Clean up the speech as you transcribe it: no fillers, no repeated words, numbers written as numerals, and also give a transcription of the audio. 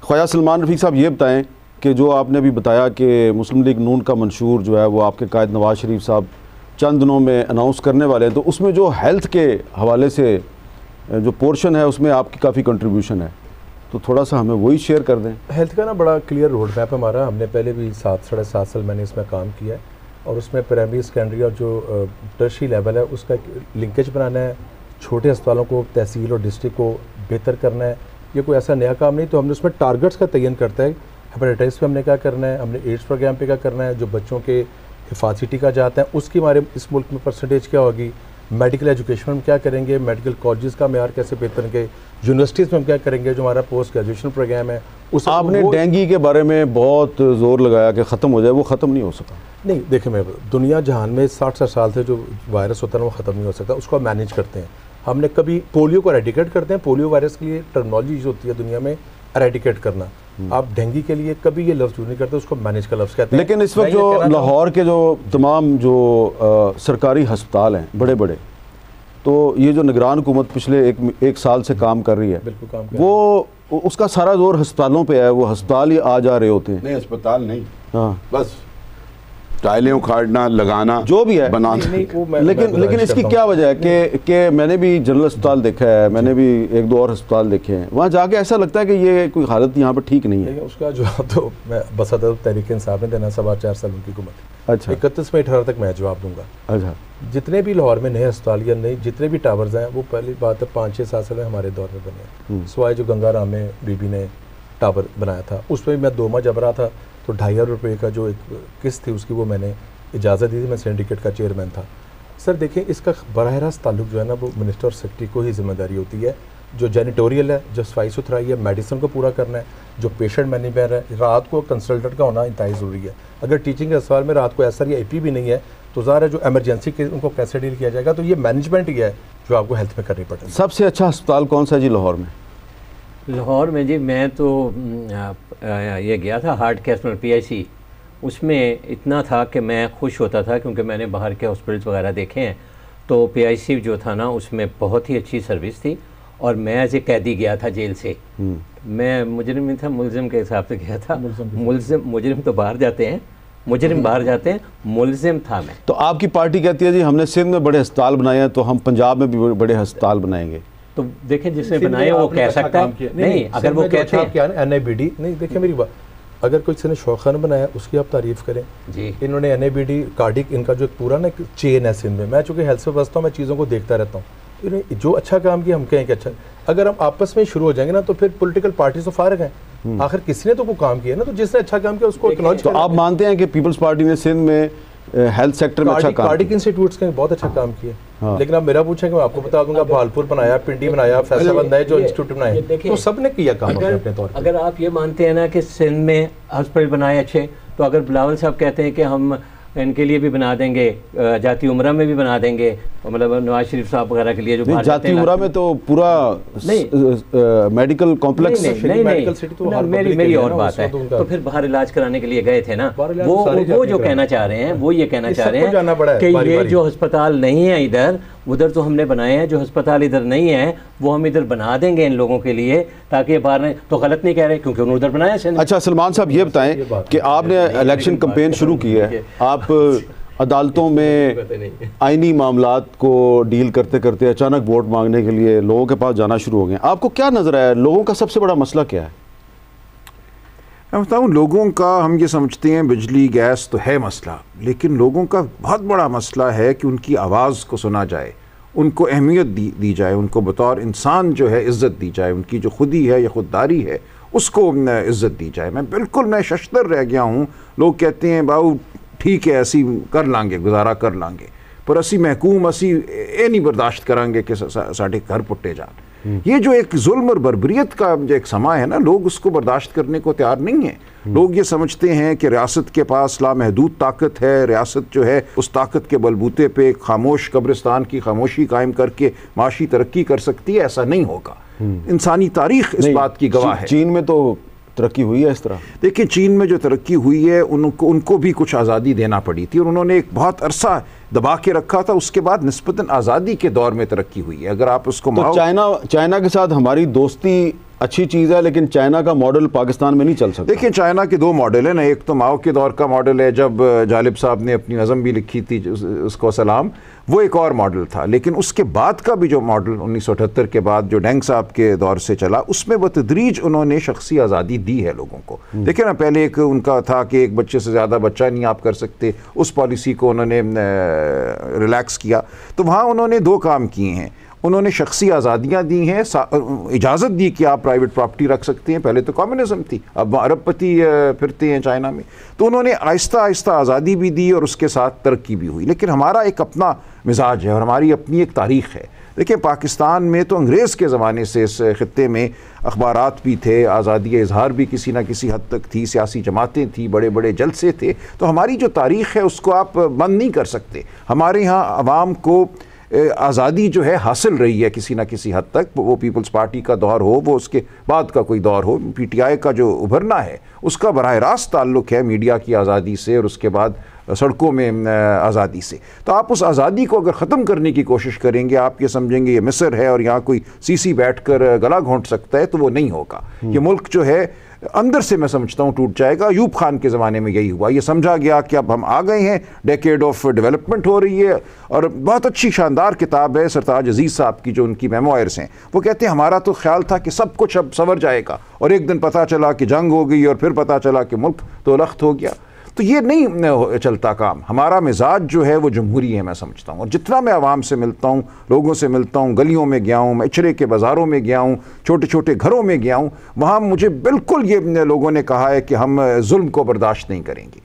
ख्वाजा सलमान रफ़ीक साहब ये बताएं कि जो आपने अभी बताया कि मुस्लिम लीग नून का मंशूर जो है वो आपके कायद नवाज़ शरीफ साहब चंद दिनों में अनाउंस करने वाले हैं, तो उसमें जो हेल्थ के हवाले से जो पोर्शन है उसमें आपकी काफ़ी कंट्रीब्यूशन है, तो थोड़ा सा हमें वही शेयर कर दें। हेल्थ का ना बड़ा क्लियर रोड मैप है हमारा। हमने पहले भी 7-7.5 साल मैंने इसमें काम किया है और उसमें प्राइमरी सेकेंडरी और जो टर्शरी लेवल है उसका लिंकेज बनाना है, छोटे अस्पतालों को, तहसील और डिस्ट्रिक्ट को बेहतर करना है। ये कोई ऐसा नया काम नहीं, तो हमने उसमें टारगेट्स का तयन करता है। हेपेटाइटिस पे हमने क्या करना है, हमने एड्स प्रोग्राम पे क्या करना है, जो बच्चों के हिफाजती टीका जाते हैं उसकी हमारे इस मुल्क में परसेंटेज क्या होगी, मेडिकल एजुकेशन में क्या करेंगे, मेडिकल कॉलेजेस का मेयार कैसे बेहतर करेंगे, यूनिवर्सिटीज़ में हम क्या करेंगे, जो हमारा पोस्ट ग्रेजुएशन प्रोग्राम है उस आपने डेंगू के बारे में बहुत ज़ोर लगाया कि ख़त्म हो जाए, वो ख़त्म नहीं हो सका। नहीं, देखिए मैं दुनिया जहान में 60 साल से जो वायरस होता है वो ख़त्म नहीं हो सकता, उसको हम मैनेज करते हैं। हमने कभी पोलियो को एरेडिकेट करते हैं, पोलियो वायरस के लिए टर्मिनोलॉजी यूज होती है दुनिया में एरेडिकेट करना। आप डेंगू के लिए कभी ये लफ्ज़ यूज नहीं करते, उसको मैनेज का लफ्ज़ कहते हैं। लेकिन इस वक्त जो लाहौर के जो तमाम जो सरकारी अस्पताल हैं बड़े बड़े, तो ये जो निगरान हुकूमत पिछले एक साल से काम कर रही है, बिल्कुल काम कर वो उसका सारा जोर अस्पतालों पे है, वो अस्पताल ही आ जा रहे होते हैं। नहीं, अस्पताल नहीं, हाँ बस टाइलें उखाड़ना, लगाना, जो भी है, बनाना। लेकिन इसकी क्या वजह है कि मैंने भी जनरल अस्पताल देखा है, मैंने भी 1-2 और अस्पताल देखे हैं, वहाँ जाके ऐसा लगता है कि ये कोई हालत यहाँ पर ठीक नहीं है। उसका जवाब तो मैं बसदर तहरीक इंसाफ ने देना, 4.25 साल उनकी हुकूमत। अच्छा, 31 मई 18 तक मैं जवाब दूंगा। अच्छा, जितने भी लाहौर में नए अस्पताल या नए जितने भी टावर्स हैं, वो पहली बात है 5-6 साल हमारे दौर में बने हैं। सिवाय जो गंगाराम में बीबी ने टावर बनाया था, उसमें मैं 2 माह जब रहा था तो 2,500 रुपये का जो एक किस्त थी उसकी वो मैंने इजाज़त दी थी, मैं सिंडिकेट का चेयरमैन था। सर देखिए, इसका बराह रास्त ताल्लुक जो है ना वो मिनिस्टर और सेक्रेटरी को ही जिम्मेदारी होती है। जो जैनिटोरियल है, जो सफाई सुथराई है, मेडिसिन को पूरा करना है, जो पेशेंट मैनेजमेंट है, रात को कंसल्टेंट का होना इंतहाई ज़रूरी है। अगर टीचिंग के सवाल में रात को एसआर या एपी भी नहीं है तो ज़ाहिर है जो एमरजेंसी के उनको कैसे डील किया जाएगा, तो ये मैनेजमेंट ही है जो आपको हेल्थ में करनी पड़ेगी। सबसे अच्छा अस्पताल कौन सा जी लाहौर में? लाहौर में जी मैं तो ये गया था हार्ट के हॉस्पिटल PIC, उसमें इतना था कि मैं खुश होता था क्योंकि मैंने बाहर के हॉस्पिटल्स वगैरह देखे हैं, तो PIC जो था ना उसमें बहुत ही अच्छी सर्विस थी। और मैं एज ए कैदी गया था जेल से, मैं मुजरिम नहीं था, मुलजिम के हिसाब से गया था। मुजरिम तो बाहर जाते हैं, मुजरिम बाहर जाते हैं, मुलजिम था मैं। तो आपकी पार्टी कहती है जी हमने सिंध में बड़े अस्पताल बनाए हैं तो हम पंजाब में भी बड़े अस्पताल बनाएंगे। तो देखें जिसने बनाए वो कह सकता है। नहीं, अगर वो कहते हैं क्या NIBD नहीं, देखिए मेरी बात, अगर कोई किसी ने शौखान बनाया उसकी आप तारीफ़ करें जी। इन्होंने NIBD कार्डिक, इनका जो एक पूरा ना चेन है सिंध में, मैं चूँकि हेल्थ से बसता हूँ, मैं चीज़ों को देखता रहता हूँ, इन्होंने जो अच्छा काम किया हम कहें कि अच्छा। अगर हम आपस में शुरू हो जाएंगे ना तो फिर पॉलिटिकल पार्टी तो फारिग हैं, आखिर किसी ने तो कोई काम किया ना, तो जिसने अच्छा काम किया उसको एक्नॉलेज। तो आप मानते हैं कि पीपल्स पार्टी ने सिंध में हेल्थ सेक्टर में अच्छा काम, कार्डिक इंस्टीट्यूट्स के बहुत अच्छा काम किया। हाँ। लेकिन आप मेरा पूछेंगे मैं आपको बता दूंगा, भालपुर बनाया, पिंडी बनाया, फैसलाबाद नए जो इंस्टीट्यूट बनाए, तो सबने किया काम अपने तौर पर। अगर आप ये मानते हैं ना कि सिंध में हॉस्पिटल बनाए अच्छे, तो अगर बिलावल साहब कहते हैं कि हम इनके लिए भी बना देंगे, जाती उमरा में भी बना देंगे, मतलब नवाज शरीफ साहब वगैरह के लिए जो जाती उमरा में तो पूरा मेडिकल कॉम्प्लेक्स, मेरी और बात है। तो फिर बाहर इलाज कराने के लिए गए थे ना, वो जो कहना चाह रहे हैं वो ये कहना चाह रहे हैं कि ये जो अस्पताल नहीं है इधर उधर तो हमने बनाए हैं, जो अस्पताल इधर नहीं है वो हम इधर बना देंगे इन लोगों के लिए, ताकि बाहर नहीं। तो गलत नहीं कह रहे क्योंकि उन्होंने उधर बनाया। अच्छा सलमान साहब ये बताएं कि आपने इलेक्शन कैंपेन शुरू की है, आप अदालतों में आईनी मामलात को डील करते करते अचानक वोट मांगने के लिए लोगों के पास जाना शुरू हो गए। आपको क्या नजर आया, लोगों का सबसे बड़ा मसला क्या है? मैं बताऊँ, लोगों का हम ये समझते हैं बिजली गैस तो है मसला, लेकिन लोगों का बहुत बड़ा मसला है कि उनकी आवाज़ को सुना जाए, उनको अहमियत दी जाए, उनको बतौर इंसान जो है इज़्ज़त दी जाए, उनकी जो खुदी है या खुददारी है उसको इज़्ज़त दी जाए। मैं शश्तर रह गया हूँ। लोग कहते हैं बाबू ठीक है असी कर लांगे, गुजारा कर लांगे, पर असी महकूम असी ये नहीं बर्दाश्त करांगे कि साढ़े घर पुट्टे जान। ये जो एक जुल्म और बर्बरियत का जो एक समा है ना, लोग उसको बर्दाश्त करने को तैयार नहीं है। लोग ये समझते हैं कि रियासत के पास लामहदूद ताकत है, रियासत जो है उस ताकत के बलबूते पे खामोश कब्रिस्तान की खामोशी कायम करके माशी तरक्की कर सकती है। ऐसा नहीं होगा। इंसानी तारीख इस बात की गवाह है। चीन में तो तरक्की हुई है इस तरह। देखिए, चीन में जो तरक्की हुई है उनको भी कुछ आज़ादी देना पड़ी थी और उन्होंने एक बहुत अरसा दबा के रखा था, उसके बाद निस्बतन आज़ादी के दौर में तरक्की हुई है। अगर आप उसको तो चाइना के साथ हमारी दोस्ती अच्छी चीज़ है, लेकिन चाइना का मॉडल पाकिस्तान में नहीं चल सकता। देखिए, चाइना के दो मॉडल हैं ना, एक तो माओ के दौर का मॉडल है जब जालिब साहब ने अपनी नज़म भी लिखी थी उसको सलाम, वो एक और मॉडल था। लेकिन उसके बाद का भी जो मॉडल 1978 के बाद जो डेंग साहब के दौर से चला, उसमें बतदरीज उन्होंने शख्सी आज़ादी दी है लोगों को। देखिए ना, पहले एक उनका था कि एक बच्चे से ज़्यादा बच्चा नहीं आप कर सकते, उस पॉलिसी को उन्होंने रिलैक्स किया। तो वहाँ उन्होंने दो काम किए हैं, उन्होंने शख्सी आज़ादियाँ दी हैं, इजाज़त दी कि आप प्राइवेट प्रॉपर्टी रख सकते हैं। पहले तो कम्युनिज्म थी, अब अरबपति फिरते हैं चाइना में। तो उन्होंने आहिस्ता आहिस्ता आज़ादी भी दी और उसके साथ तरक्की भी हुई। लेकिन हमारा एक अपना मिजाज है और हमारी अपनी एक तारीख़ है। देखिए, पाकिस्तान में तो अंग्रेज़ के ज़माने से इस ख़ित्ते में अखबारात भी थे, आज़ादी इज़हार भी किसी न किसी हद तक थी, सियासी जमातें थी, बड़े बड़े जलसे थे। तो हमारी जो तारीख़ है उसको आप बंद नहीं कर सकते। हमारे यहाँ आवाम को आज़ादी जो है हासिल रही है किसी न किसी हद तक, वो पीपल्स पार्टी का दौर हो, वो उसके बाद का कोई दौर हो। पीटीआई का जो उभरना है उसका बराह रास्त ताल्लुक़ है मीडिया की आज़ादी से और उसके बाद सड़कों में आज़ादी से। तो आप उस आज़ादी को अगर ख़त्म करने की कोशिश करेंगे, आप ये समझेंगे ये मिस्र है और यहाँ कोई सीसी बैठ कर गला घोंट सकता है, तो वो नहीं होगा। ये मुल्क जो है अंदर से मैं समझता हूँ टूट जाएगा। अयूब खान के ज़माने में यही हुआ, ये समझा गया कि अब हम आ गए हैं, डेकेड ऑफ डेवलपमेंट हो रही है। और बहुत अच्छी शानदार किताब है सरताज अजीज़ साहब की, जो उनकी मेमोयर्स हैं। वो कहते हैं हमारा तो ख्याल था कि सब कुछ अब संवर जाएगा, और एक दिन पता चला कि जंग हो गई, और फिर पता चला कि मुल्क तो लख्त हो गया। तो ये नहीं चलता काम। हमारा मिजाज जो है वो जमहूरी है, मैं समझता हूँ। और जितना मैं आवाम से मिलता हूँ, लोगों से मिलता हूँ, गलियों में गया हूँ, इचरे के बाज़ारों में गया हूँ, छोटे छोटे घरों में गया हूँ, वहाँ मुझे बिल्कुल ये लोगों ने कहा है कि हम जुल्म को बर्दाश्त नहीं करेंगे।